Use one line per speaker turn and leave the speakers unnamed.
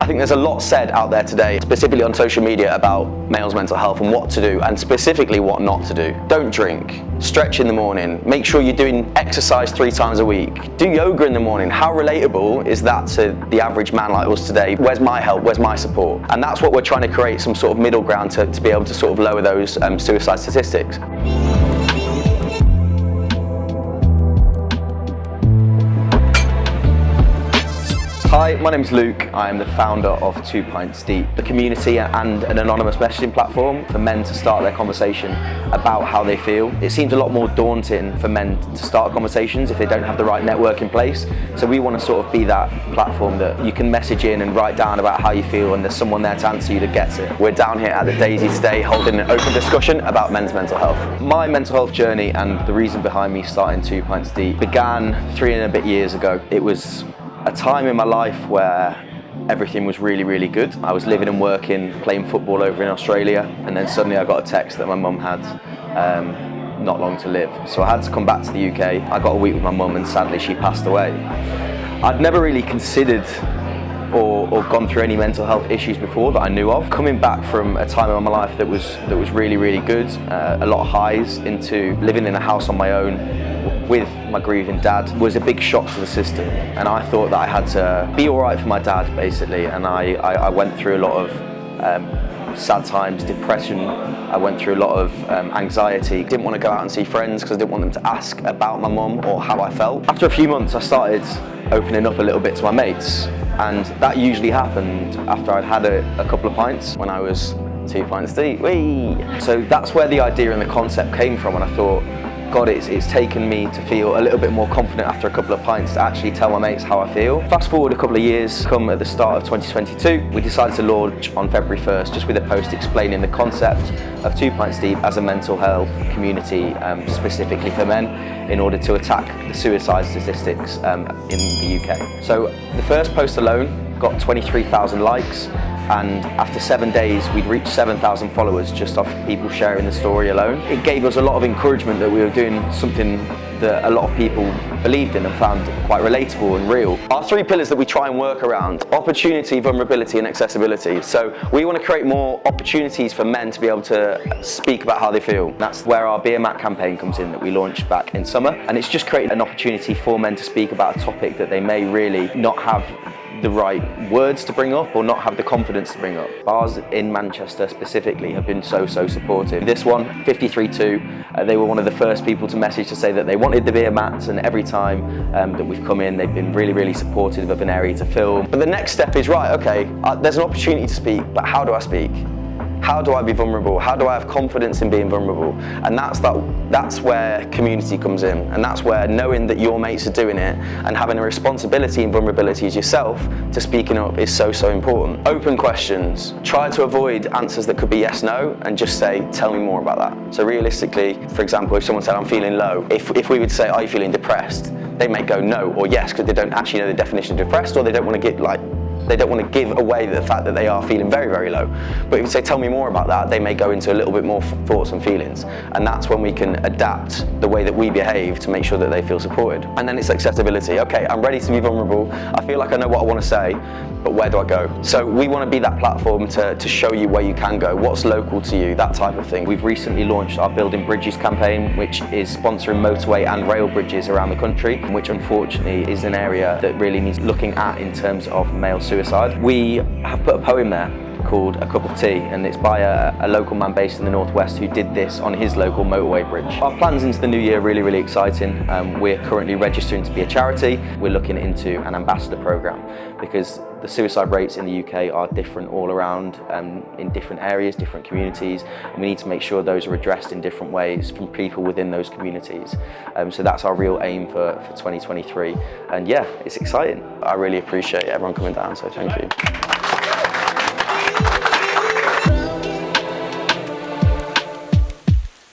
think there's a lot said out there today, specifically on social media, about males' mental health and what to do, and specifically what not to do. Don't drink, stretch in the morning, make sure you're doing exercise 3 times a week, do yoga in the morning. How relatable is that to the average man like us today? Where's my help, where's my support? And that's what we're trying to create, some sort of middle ground to be able to sort of lower those suicide statistics. Hi, my name's Luke. I am the founder of 2 Pints Deep, the community and an anonymous messaging platform for men to start their conversation about how they feel. It seems a lot more daunting for men to start conversations if they don't have the right network in place. So we want to sort of be that platform that you can message in and write down about how you feel, and there's someone there to answer you that gets it. We're down here at the Daisy today holding an open discussion about men's mental health. My mental health journey and the reason behind me starting 2 Pints Deep began 3 and a bit years ago. It was a time in my life where everything was really, really good. I was living and working, playing football over in Australia, and then suddenly I got a text that my mum had not long to live. So I had to come back to the UK. I got a week with my mum and sadly she passed away. I'd never really considered or gone through any mental health issues before that I knew of. Coming back from a time in my life that was really, really good, a lot of highs, into living in a house on my own with my grieving dad was a big shock to the system, and I thought that I had to be all right for my dad basically, and I went through a lot of sad times, depression. I went through a lot of anxiety. Didn't want to go out and see friends because I didn't want them to ask about my mum or how I felt. After a few months I started opening up a little bit to my mates, and that usually happened after I'd had a couple of pints when I was 2 pints deep. Whee! So that's where the idea and the concept came from, and I thought, God, it's taken me to feel a little bit more confident after a couple of pints to actually tell my mates how I feel. Fast forward a couple of years, come at the start of 2022, we decided to launch on February 1st just with a post explaining the concept of 2 Pints Deep as a mental health community specifically for men, in order to attack the suicide statistics in the UK. So the first post alone got 23,000 likes, and after 7 days we'd reached 7,000 followers just off people sharing the story alone. It gave us a lot of encouragement that we were doing something that a lot of people believed in and found quite relatable and real. Our 3 pillars that we try and work around: opportunity, vulnerability and accessibility. So we want to create more opportunities for men to be able to speak about how they feel. That's where our Be a Manc campaign comes in, that we launched back in summer, and it's just created an opportunity for men to speak about a topic that they may really not have the right words to bring up or not have the confidence to bring up. Bars in Manchester specifically have been so supportive. This one, 53.2, they were one of the first people to message to say that they wanted the beer mats, and every time that we've come in they've been really supportive of an area to film. But the next step is, right, okay, there's an opportunity to speak, but how do I speak? How do I be vulnerable? How do I have confidence in being vulnerable? And that's where community comes in, and that's where knowing that your mates are doing it and having a responsibility and vulnerability as yourself to speaking up is so important. Open questions. Try to avoid answers that could be yes, no, and just say, tell me more about that. So realistically, for example, if someone said, I'm feeling low, if we would say, are you feeling depressed? They may go no or yes, because they don't actually know the definition of depressed, or they don't want to get they don't want to give away the fact that they are feeling very low. But if you say, tell me more about that, they may go into a little bit more thoughts and feelings. And that's when we can adapt the way that we behave to make sure that they feel supported. And then it's accessibility. Okay, I'm ready to be vulnerable. I feel like I know what I want to say, but where do I go? So we want to be that platform to show you where you can go, what's local to you, that type of thing. We've recently launched our Building Bridges campaign, which is sponsoring motorway and rail bridges around the country, which unfortunately is an area that really needs looking at in terms of male suicide. We have put a poem there called A Cup of Tea, and it's by a local man based in the northwest who did this on his local motorway bridge. Our plans into the new year are really exciting. We're currently registering to be a charity. We're looking into an ambassador program, because the suicide rates in the UK are different all around, in different areas, different communities, and we need to make sure those are addressed in different ways from people within those communities. So that's our real aim for 2023, and yeah, it's exciting. I really appreciate everyone coming down, so thank you.